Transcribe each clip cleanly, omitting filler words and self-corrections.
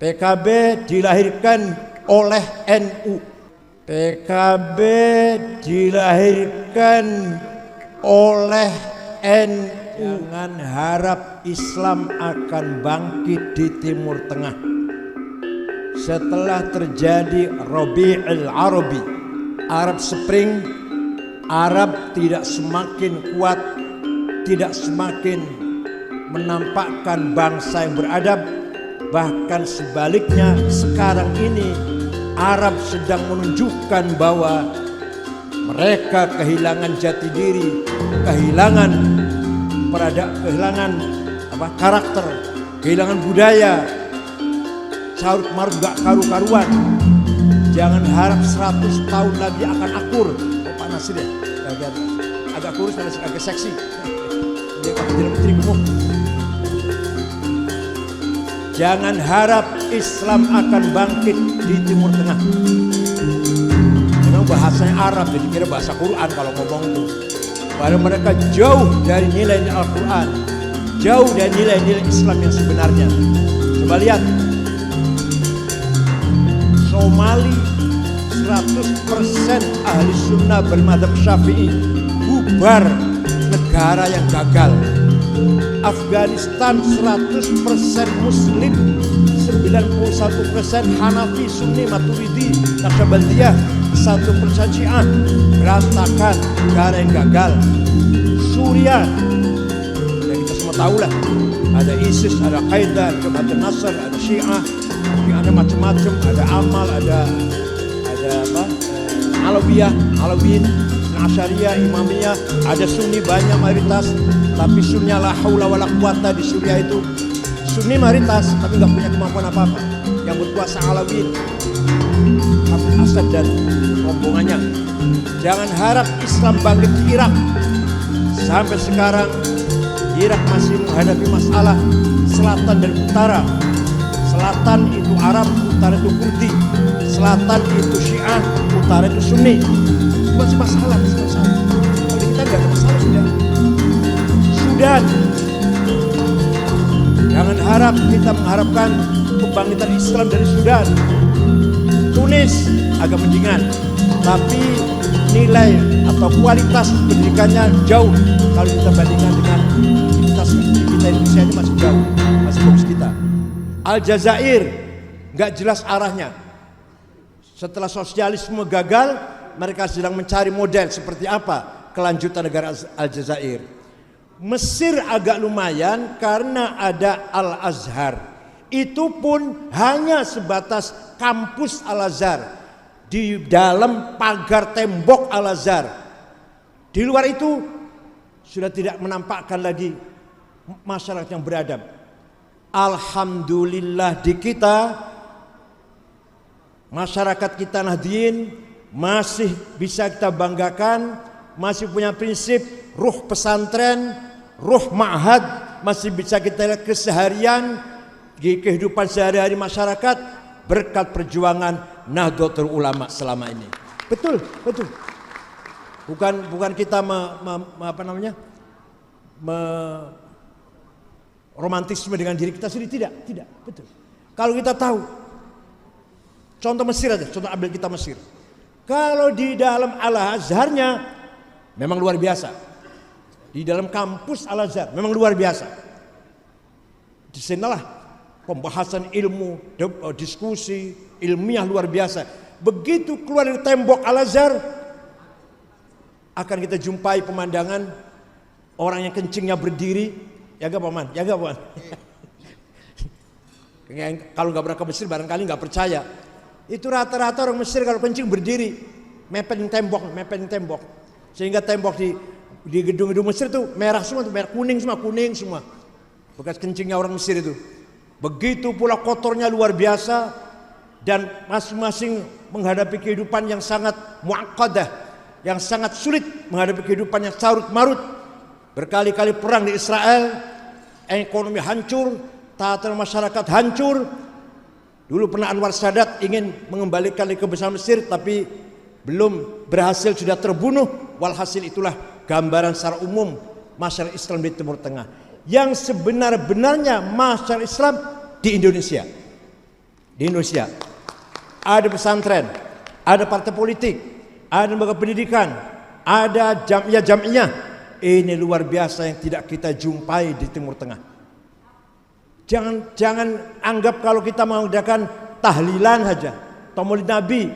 PKB dilahirkan oleh NU. PKB dilahirkan oleh NU. Jangan harap Islam akan bangkit di Timur Tengah. Setelah terjadi Rabi'ul Arabi, Arab Spring, Arab tidak semakin kuat, tidak semakin menampakkan bangsa yang beradab. Bahkan sebaliknya, sekarang ini Arab sedang menunjukkan bahwa mereka kehilangan jati diri, kehilangan karakter, kehilangan budaya, carut marut gak karu-karuan. Jangan harap 100 tahun lagi akan akur. Oh, Pak Nasir ya, agak kurus dan agak seksi. Dia pakai Perdana Menteri gemuk. Jangan harap Islam akan bangkit di Timur Tengah. Memang bahasanya Arab, jadi kira bahasa Quran kalau ngomong itu. Padahal mereka jauh dari nilai Al-Quran, jauh dari nilai-nilai Islam yang sebenarnya. Coba lihat, Somali 100% ahli sunnah bermadzhab Syafi'i, bubar negara yang gagal. Afghanistan 100% Muslim, 91% Hanafi, Sunni, Maturidi, Naqsyabandiyah, 1% Syiah, berantakan, negara yang gagal. Suriah, ya kita semua tahu lah, ada ISIS, ada Qaeda, ada Nasr, ada Syiah, ada macam-macam, ada Amal, ada Alawiyyin, Asyariyah, Imamiyah, ada Sunni banyak mayoritas, tapi Sunni la haula wala quwata di Suriah itu Sunni mayoritas tapi nggak punya kemampuan apa-apa. Yang berkuasa Alawiyyin, Hafid Asad dan rombongannya. Jangan harap Islam bangkit di Irak. Sampai sekarang Irak masih menghadapi masalah selatan dan utara. Selatan itu Arab, utara itu Kurdi. Selatan itu Syiah, utara itu Sunni. Masih masalah. Kalau kita nggak ada masalah sudah. Sudan. Jangan harap kita mengharapkan kebangkitan Islam dari Sudan. Tunis agak mendingan, tapi nilai atau kualitas pendidikannya jauh kalau kita bandingkan dengan kita Indonesia ini masih jauh, masih bagus kita. Aljazair nggak jelas arahnya. Setelah sosialisme gagal, mereka sedang mencari model seperti apa kelanjutan negara Aljazair. Mesir agak lumayan karena ada Al-Azhar. Itu pun hanya sebatas kampus Al-Azhar, di dalam pagar tembok Al-Azhar. Di luar itu sudah tidak menampakkan lagi masyarakat yang beradab. Alhamdulillah di kita, masyarakat kita Nahdliyin masih bisa kita banggakan, masih punya prinsip ruh pesantren, ruh ma'had, masih bisa kita lihat keseharian di kehidupan sehari-hari masyarakat berkat perjuangan Nahdlatul Ulama selama ini. Betul. Bukan kita romantisme dengan diri kita sendiri, tidak, betul. Kalau kita tahu, contoh Mesir aja, contoh ambil kita Mesir. Kalau di dalam Al-Azharnya memang luar biasa. Di dalam kampus Al-Azhar memang luar biasa. Di sanalah pembahasan ilmu, diskusi ilmiah luar biasa. Begitu keluar dari tembok Al-Azhar, akan kita jumpai pemandangan orang yang kencingnya berdiri. Ya gak Paman? Kalau nggak pernah ke Mesir barangkali nggak percaya. Itu rata-rata orang Mesir kalau kencing berdiri, mepet tembok. Sehingga tembok di gedung-gedung Mesir itu merah semua, merah kuning semua. Bekas kencingnya orang Mesir itu. Begitu pula kotornya luar biasa, dan masing-masing menghadapi kehidupan yang sangat mu'aqadah, yang sangat sulit, menghadapi kehidupan yang carut marut. Berkali-kali perang di Israel, ekonomi hancur, tatanan masyarakat hancur. Dulu pernah Anwar Sadat ingin mengembalikan kebesaran Mesir, tapi belum berhasil, sudah terbunuh. Walhasil itulah gambaran secara umum masyarakat Islam di Timur Tengah. Yang sebenar-benarnya masyarakat Islam di Indonesia. di Indonesia. Ada pesantren, ada partai politik, ada lembaga pendidikan, ada jamiah-jamiah. Ini luar biasa yang tidak kita jumpai di Timur Tengah. Jangan anggap kalau kita mengadakan tahlilan saja, atau maulid Nabi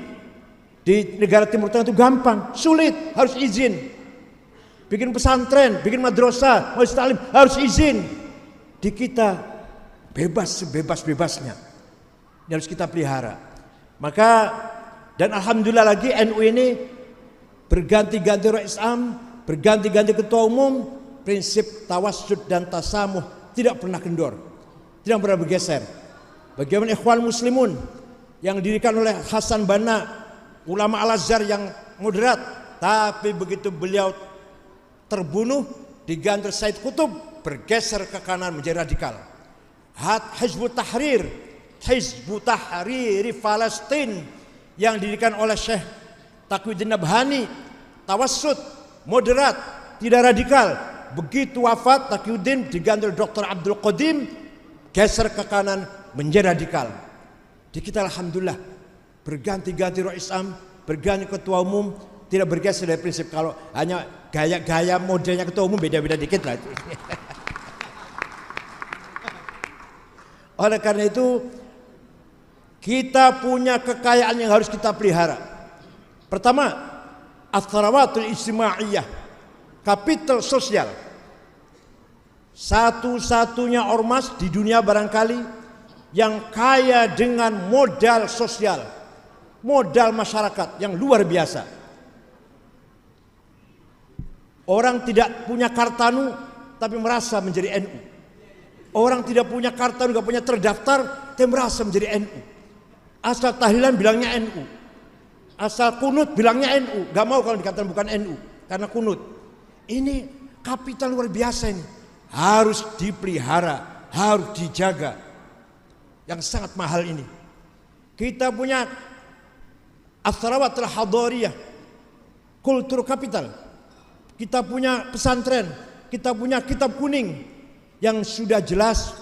di negara Timur Tengah itu gampang, sulit, harus izin. Bikin pesantren, bikin madrasah, majelis taklim harus izin. Di kita bebas sebebas-bebasnya. Ini harus kita pelihara. Maka dan alhamdulillah lagi NU ini berganti-ganti Rais Am, berganti-ganti ketua umum, prinsip tawassud dan tasamuh tidak pernah kendor, tidak pernah bergeser. Bagaimana Ikhwan Muslimun yang didirikan oleh Hasan Banna, ulama Al-Azhar yang moderat, tapi begitu beliau terbunuh diganti Said Qutb, bergeser ke kanan menjadi radikal. Hizbut Tahrir, Hizbut Tahrir Palestina yang didirikan oleh Syekh Taqiyuddin Nabhani, tawassud, moderat, tidak radikal. Begitu wafat Taqiyuddin diganti Dr. Abdul Qadim, geser ke kanan menjadi radikal. Di kita alhamdulillah berganti-ganti Rais Am, berganti ketua umum, tidak bergeser dari prinsip. Kalau hanya gaya-gaya modelnya ketua umum beda-beda dikit lah. Oleh karena itu kita punya kekayaan yang harus kita pelihara. Pertama, atharawatul ijtimaiyah, kapital sosial. Satu-satunya ormas di dunia barangkali yang kaya dengan modal sosial, modal masyarakat yang luar biasa. Orang tidak punya kartanu tapi merasa menjadi NU. Orang tidak punya kartanu, tidak punya terdaftar tapi merasa menjadi NU. Asal tahlilan bilangnya NU, asal kunut bilangnya NU. Gak mau kalau dikatakan bukan NU karena kunut. Ini kapital luar biasa ini, harus dipelihara, harus dijaga. Yang sangat mahal ini. Kita punya atharawatul hadariyah, kultur kapital. Kita punya pesantren, kita punya kitab kuning yang sudah jelas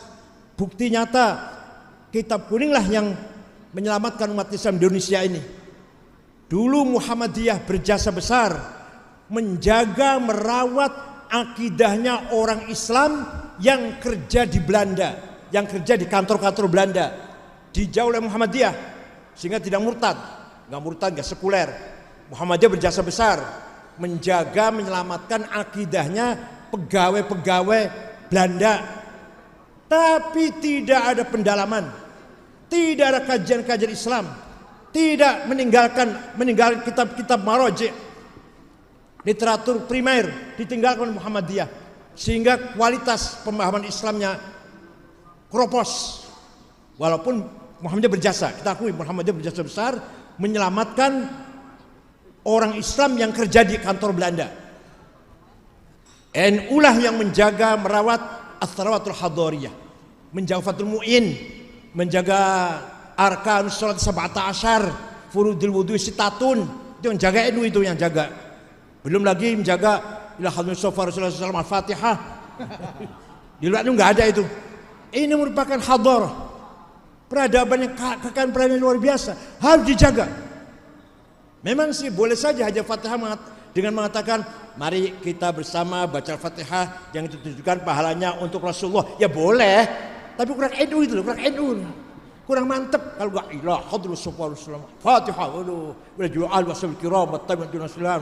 bukti nyata. Kitab kuninglah yang menyelamatkan umat Islam di Indonesia ini. Dulu Muhammadiyah berjasa besar menjaga, merawat akidahnya orang Islam yang kerja di Belanda, yang kerja di kantor-kantor Belanda, dijauh oleh Muhammadiyah sehingga tidak murtad, nggak sekuler. Muhammadiyah berjasa besar menjaga, menyelamatkan akidahnya pegawai-pegawai Belanda, tapi tidak ada pendalaman, tidak ada kajian-kajian Islam, tidak meninggalkan kitab-kitab maroji, literatur primer ditinggalkan Muhammadiyah, sehingga kualitas pemahaman Islamnya kropos. Walaupun Muhammadiyah berjasa, kita akui Muhammadiyah berjasa besar menyelamatkan orang Islam yang kerja di kantor Belanda. NU lah yang menjaga, merawat atharawatul hadariyah, menjaga Fathul Mu'in, menjaga arkanus salat sab'ata asyar, furudil wudu sitatun. Itu yang jaga, NU itu yang jaga. Belum lagi menjaga ila hadrul sofa Rasulullah SAW al-Fatihah. Di luar itu enggak ada itu. Ini merupakan hadarah, peradaban yang kekayaan peradaban luar biasa, harus dijaga. Memang sih boleh saja Hajah Fatihah dengan mengatakan mari kita bersama baca Al-Fatihah yang ditujukan pahalanya untuk Rasulullah. Ya boleh, tapi kurang NU itu loh, kurang NU. Kurang mantep kalau enggak ilah hadrul sofa Rasulullah Fatihah. Waduh, udah juga al-wasal kiram tabi'atun islam.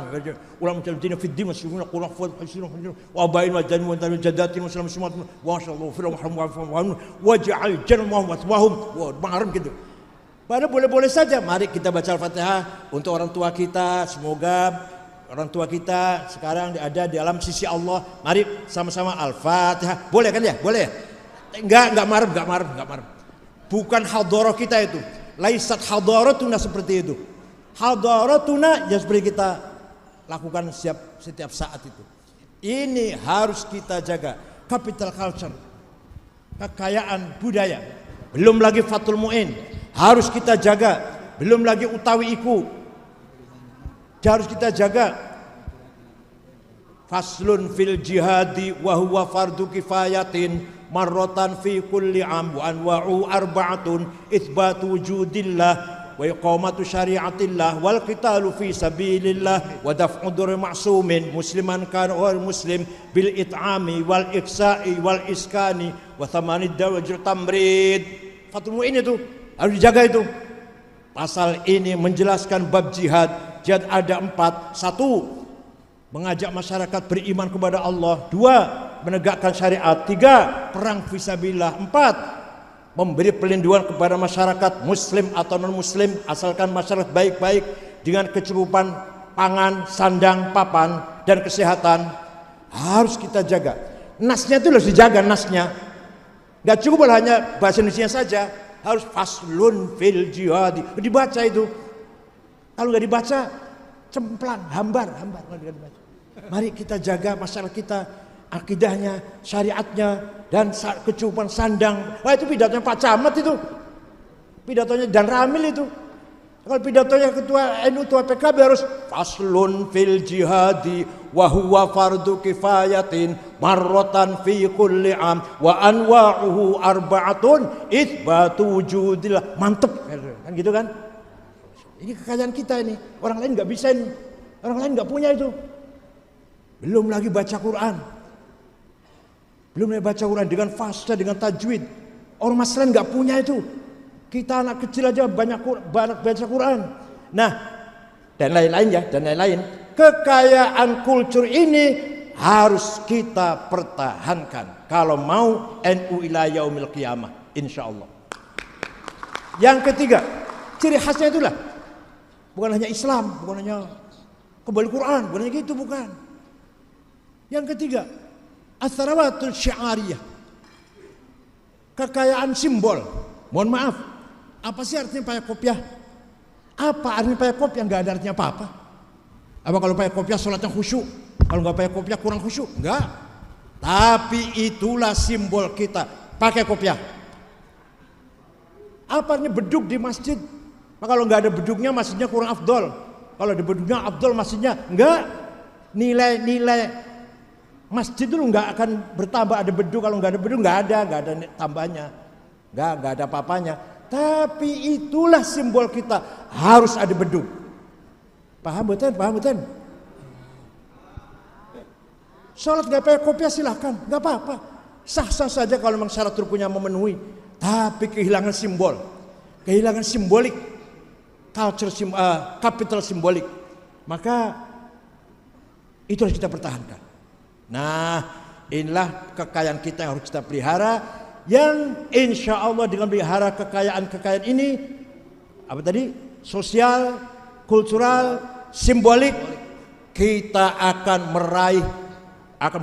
Ulama mujahidin fi din muslimin qul afwan hasirun wa bain wa jan wa jadatin muslim sumat wa sallallahu fi rahmah wa ja'al jannah wa wahum. Wah, maharam gitu. Padahal boleh-boleh saja. Mari kita baca Al-Fatihah untuk orang tua kita. Semoga orang tua kita sekarang ada di alam sisi Allah. Mari sama-sama Al-Fatihah. Boleh kan ya? Boleh ya? Enggak marah. Bukan hadarah kita itu. Laisat hadaratuna seperti itu. Hadaratuna ya seperti kita lakukan setiap saat itu. Ini harus kita jaga. Capital culture, kekayaan budaya. Belum lagi Fathul Mu'in, harus kita jaga. Belum lagi utawi iku, harus kita jaga. Faslun fil jihadi wa huwa fardu kifayatin marratan fi kulli am wa anwa'u arba'atun itsbatu wujudillah wa iqamatu syari'atillah wal qitalu fi sabilillah wa daf'u durri ma'sumin musliman kana wal muslim bil it'ami wal iksa'i wal iskani wa thamanid dawajil tamrid. Fathul Mu'in itu harus dijaga itu. Pasal ini menjelaskan bab jihad. Jihad ada 4. 1, mengajak masyarakat beriman kepada Allah. 2, menegakkan syariat. 3, perang fisabilillah. 4, memberi perlindungan kepada masyarakat muslim atau non muslim asalkan masyarakat baik-baik dengan kecukupan pangan, sandang, papan dan kesehatan. Harus kita jaga. Nasnya itu harus dijaga, nasnya. Gak cukup hanya bahasa Indonesia saja, harus faslun fil jihad. Dibaca itu. Kalau nggak dibaca, cemplang, hambar. Mari kita jaga masyarakat kita, akidahnya, syariatnya, dan kecukupan sandang. Wah, itu pidatonya Pak Camat itu, pidatonya Dan Ramil itu. Kalau pidatonya ketua NU, ketua PKB harus faslun fil jihadi wa huwa fardu kifayatin marratan fi kulli am wa anwa'uhu arba'atun itsbatu wujudillah. Mantep kan gitu kan. Ini kekayaan kita ini, orang lain nggak bisa ini, orang lain nggak punya itu. Belum lagi baca Quran, belum lagi baca Quran dengan fasta, dengan tajwid. Orang mas lain nggak punya itu. Kita anak kecil aja banyak baca Quran. Nah, dan lain-lain ya, dan lain-lain. Kekayaan kultur ini harus kita pertahankan kalau mau NU ila yaumil qiyamah, insyaallah. Yang ketiga, ciri khasnya itulah bukan hanya Islam, bukan hanya kembali Quran, bukan hanya gitu, bukan. Yang ketiga, as-sarawatul syi'ariyah. Kekayaan simbol. Mohon maaf, apa sih artinya pakai kopiah? Apa artinya pakai kopiah? Nggak ada artinya apa-apa. Apa kalau pakai kopiah sholatnya khusyuk? Kalau nggak pakai kopiah kurang khusyuk? Enggak. Tapi itulah simbol kita, pakai kopiah. Apa artinya beduk di masjid? Nah, kalau nggak ada beduknya masjidnya kurang afdol. Kalau ada beduknya afdol masjidnya. Enggak. Nilai masjid dulu nggak akan bertambah ada beduk. Kalau nggak ada beduk nggak ada tambahnya. Nggak ada apa-apanya. Tapi itulah simbol kita, harus ada beduk. Paham betul? Paham betul? Sholat nggak pakai kopiah silahkan, nggak apa-apa. Sah-sah saja kalau memang syarat rukunnya memenuhi. Tapi kehilangan simbol, kehilangan simbolik, capital simbolik. Maka itu harus kita pertahankan. Nah, inilah kekayaan kita yang harus kita pelihara. Yang insya Allah dengan pelihara kekayaan ini, apa tadi? Sosial, kultural, simbolik, kita akan meraih, akan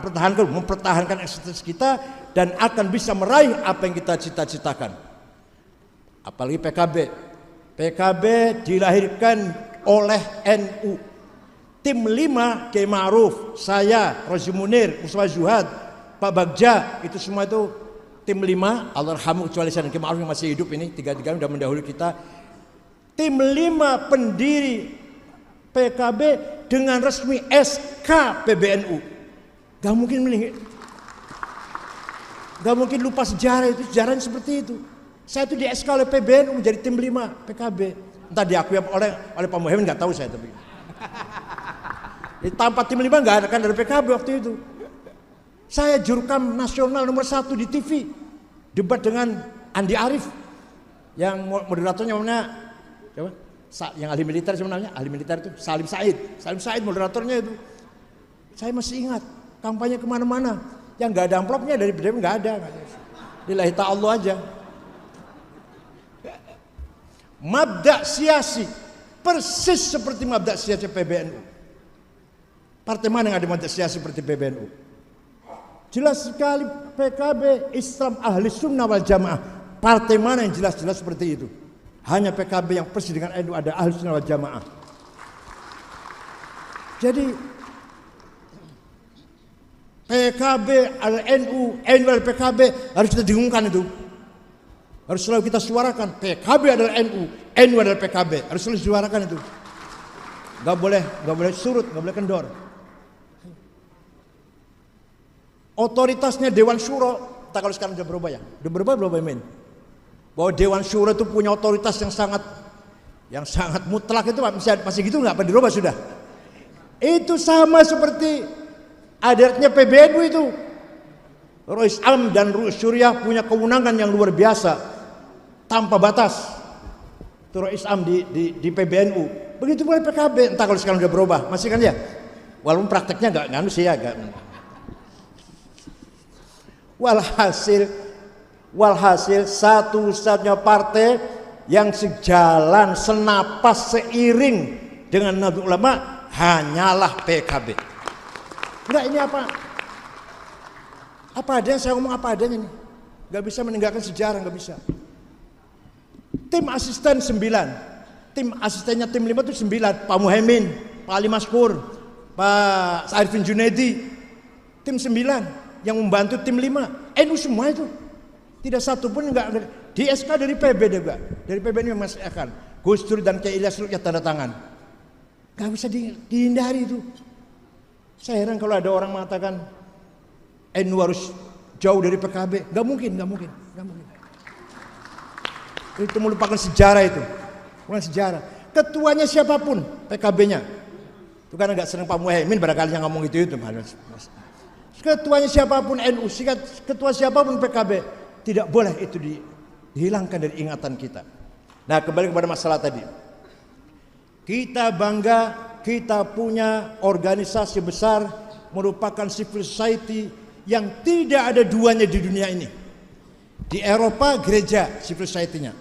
mempertahankan eksistensi kita dan akan bisa meraih apa yang kita cita-citakan. Apalagi PKB. PKB dilahirkan oleh NU. Tim 5 Kiai Ma'ruf, saya, Rozi Munir, Mustafa Zuhad, Pak Bagja, itu semua itu tim 5, Allahyarhamu kecuali saya dan Kiai Ma'ruf yang masih hidup ini, tiga-tiga sudah mendahului kita. Tim 5 pendiri PKB dengan resmi SK PBNU. Gak mungkin lupa sejarah itu, sejarahnya seperti itu. Saya itu di SK oleh PBNU menjadi tim 5 PKB. Entah diakui oleh Pak Muhammad, nggak tahu saya tapi. Tanpa tim 5 nggak ada kan dari PKB waktu itu. Saya jurkam nasional nomor 1 di TV, debat dengan Andi Arief, yang moderatornya namanya siapa? Yang ahli militer sebenarnya, ahli militer itu Salim Said moderatornya itu. Saya masih ingat, kampanye kemana-mana, yang nggak ada amplopnya dari PDIP nggak ada. Lillahi ta'ala aja. Mabda siasi persis seperti mabda siasi PBNU. Partai mana yang ada mabda siasi seperti PBNU? Jelas sekali PKB Islam Ahli Sunnah wal Jamaah. Partai mana yang jelas-jelas seperti itu? Hanya PKB yang persis dengan NU ada Ahli Sunnah wal Jamaah. Jadi PKB NU PKB harus kita dengungkan itu. Harus selalu kita suarakan. PKB adalah NU adalah PKB. Harus selalu suarakan itu. Gak boleh surut, gak boleh kendor. Otoritasnya Dewan Syuro entah kalau sekarang udah berubah ya. Udah berubah belum Amin? Bahwa Dewan Syuro itu punya otoritas yang sangat mutlak itu masih gitu nggak? Apa dirubah sudah? Itu sama seperti adatnya PBNU itu. Rois Am dan Ru'us Syuriah punya kewenangan yang luar biasa tanpa batas. Itu Rois Am di PBNU. Begitu pula PKB, entah kalau sekarang udah berubah, masih kan ya? Walaupun prakteknya nggak nganu sih ya, walhasil satu-satunya partai yang sejalan, senapas, seiring dengan Nahdlatul Ulama hanyalah PKB. Enggak, ini apa adanya, saya ngomong apa adanya nih. Nggak bisa meninggalkan sejarah, nggak bisa. Tim asisten 9, tim asistennya tim 5 itu 9, Pak Muhaimin, Pak Ali Maskur, Pak Arifin Junaidi, tim 9 yang membantu tim 5, NU semua itu. Tidak satu pun enggak di SK dari PB juga. Dari PB ini Mas akan Gus Dur dan Kiai Ilyas Lukya tanda tangan. Enggak bisa dihindari itu. Saya heran kalau ada orang mengatakan NU harus jauh dari PKB. Enggak mungkin. Itu melupakan sejarah itu. Bukan sejarah. Ketuanya siapapun PKB-nya. Itu kan enggak senang Pak Muhaimin barangkali yang ngomong itu. Ketuanya siapapun NU, ketua siapapun PKB, tidak boleh itu dihilangkan dari ingatan kita. Nah, kembali kepada masalah tadi. Kita bangga kita punya organisasi besar merupakan civil society yang tidak ada duanya di dunia ini. Di Eropa gereja civil society-nya.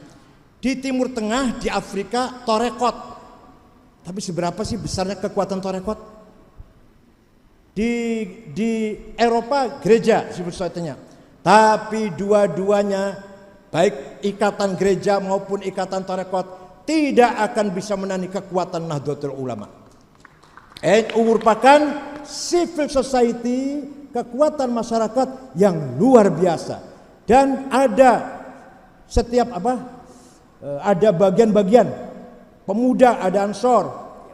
Di Timur Tengah, di Afrika Torekot. Tapi seberapa sih besarnya kekuatan Torekot? Di Eropa gereja civil society-nya. Tapi dua-duanya baik ikatan gereja maupun ikatan Torekot tidak akan bisa menandingi kekuatan Nahdlatul Ulama. NU merupakan civil society, kekuatan masyarakat yang luar biasa. Dan ada setiap ada bagian-bagian. Pemuda ada Ansor,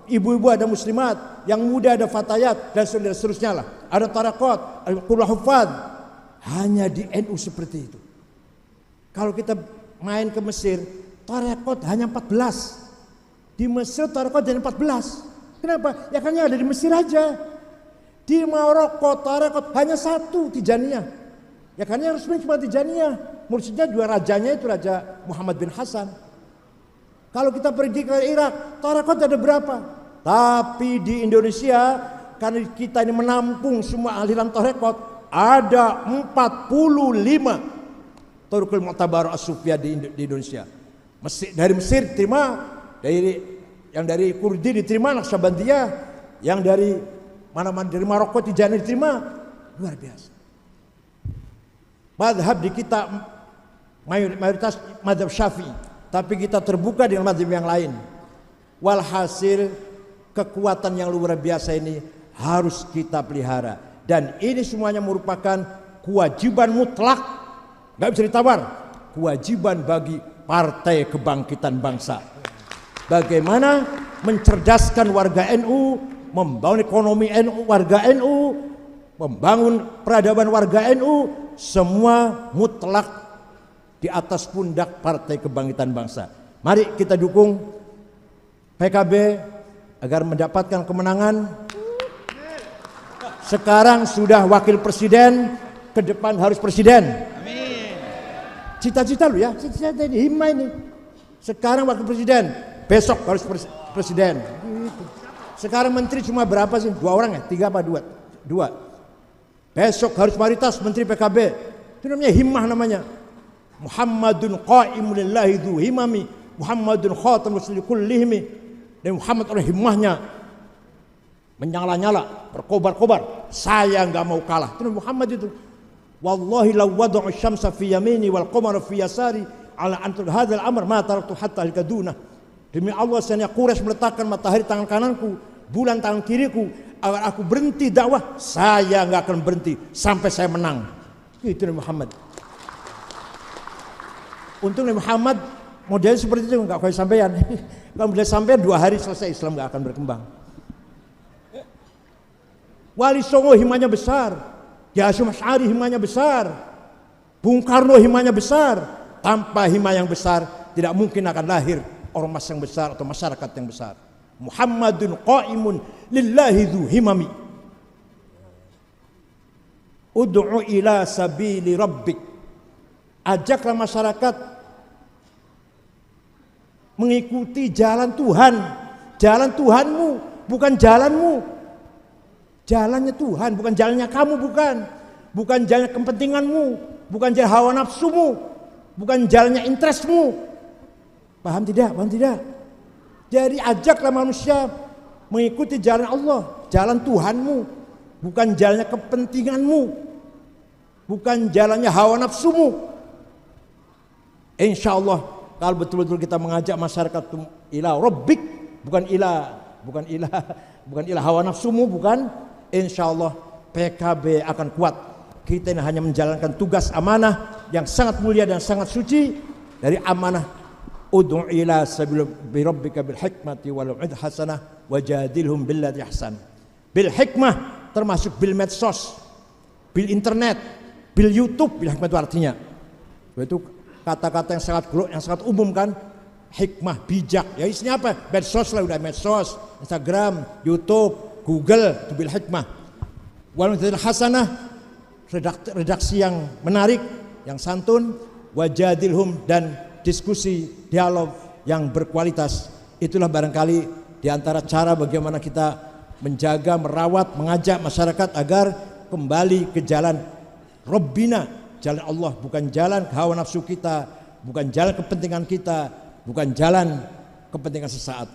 ibu-ibu ada Muslimat, yang muda ada Fatayat dan seterusnya lah. Ada Torekot, ada Qur'an Hufad. Hanya di NU seperti itu. Kalau kita main ke Mesir, Torekot hanya 14. Di Mesir Torekot hanya 14. Kenapa? Ya kan ada di Mesir aja. Di Maroko Torekot hanya 1, Tijaniyah. Ya kan resmi cuma Tijaniyah. Mursyidnya dua rajanya itu Raja Muhammad bin Hasan. Kalau kita pergi ke Irak, Torekot ada berapa? Tapi di Indonesia, karena kita ini menampung semua aliran Torekot, ada 45 Thariqul Mu'tabar As-Sufiyah di Indonesia. Dari Mesir diterima, dari Kurdi diterima Naqsyabandiyah, yang dari mana-mana dari Maroko Tijaniyah diterima, luar biasa. Madhab di kita mayoritas madhab Syafi'i, tapi kita terbuka dengan madhab yang lain. Walhasil kekuatan yang luar biasa ini harus kita pelihara, dan ini semuanya merupakan kewajiban mutlak, nggak bisa ditawar, kewajiban bagi Partai Kebangkitan Bangsa. Bagaimana mencerdaskan warga NU, membangun ekonomi NU, warga NU, membangun peradaban warga NU, semua mutlak di atas pundak Partai Kebangkitan Bangsa. Mari kita dukung PKB agar mendapatkan kemenangan. Sekarang sudah wakil presiden, ke depan harus presiden. Cita-cita lu ya, cita-cita ini, hima ini. Sekarang wakil presiden, besok harus presiden. Gitu. Sekarang menteri cuma berapa sih? 2 orang ya? 3 apa 2? 2. Besok harus mayoritas menteri PKB. Itu namanya himmah namanya. Muhammadun qa'imun lillahi dzu himami, Muhammadun khatamul kullihimi. Dan Muhammad oleh himmahnya menyala-nyala, berkobar-kobar. Saya enggak mau kalah. Itu Muhammad itu. Wallahi law wada'u syamsa fi yamini wal qamara fi yasari ala antul hadzal amr ma taraktu hatta al-kaduna. Demi Allah, saya Quraisy meletakkan matahari tangan kananku, bulan tangan kiriku, agar aku berhenti dakwah, saya enggak akan berhenti sampai saya menang. Itu Nabi Muhammad. Untung Nabi Muhammad modelnya seperti itu, enggak kayak sampean. Kalau model sampean 2 hari selesai, Islam enggak akan berkembang. Wali Songo himanya besar, Hasyim Asy'ari himanya besar, Bung Karno himanya besar. Tanpa hima yang besar tidak mungkin akan lahir ormas yang besar atau masyarakat yang besar. Muhammadun qaimun lillahi dzu himami. Ud'u ila sabili rabbik. Ajaklah masyarakat mengikuti jalan Tuhan. Jalan Tuhanmu, bukan jalanmu. Jalannya Tuhan, bukan jalannya kamu, bukan. Bukan jalannya kepentinganmu, bukan jalan hawa nafsumu, bukan jalannya interestmu. Paham tidak? Paham tidak? Jadi ajaklah manusia mengikuti jalan Allah, jalan Tuhanmu, bukan jalannya kepentinganmu, bukan jalannya hawa nafsumu. Insya Allah kalau betul-betul kita mengajak masyarakat ila rabbik, bukan ila hawa nafsumu, bukan. Insya Allah PKB akan kuat. Kita ini hanya menjalankan tugas amanah yang sangat mulia dan sangat suci dari amanah. Ud'u ila sabili rabbika bil hikmati wal mau'izati hasanah wajadilhum billati ahsan. Bil hikmah termasuk bil medsos, bil internet, bil YouTube. Bil hikmah itu artinya itu kata-kata yang sangat umum kan. Hikmah, bijak. Ya isinya apa? Medsos lah, udah medsos, Instagram, YouTube, Google, itu bil hikmah. Wal mau'izati hasanah, redaksi yang menarik, yang santun, wajadilhum, dan diskusi, dialog yang berkualitas. Itulah barangkali diantara cara bagaimana kita menjaga, merawat, mengajak masyarakat agar kembali ke jalan Rabbina, jalan Allah, bukan jalan hawa nafsu kita, bukan jalan kepentingan kita, bukan jalan kepentingan sesaat.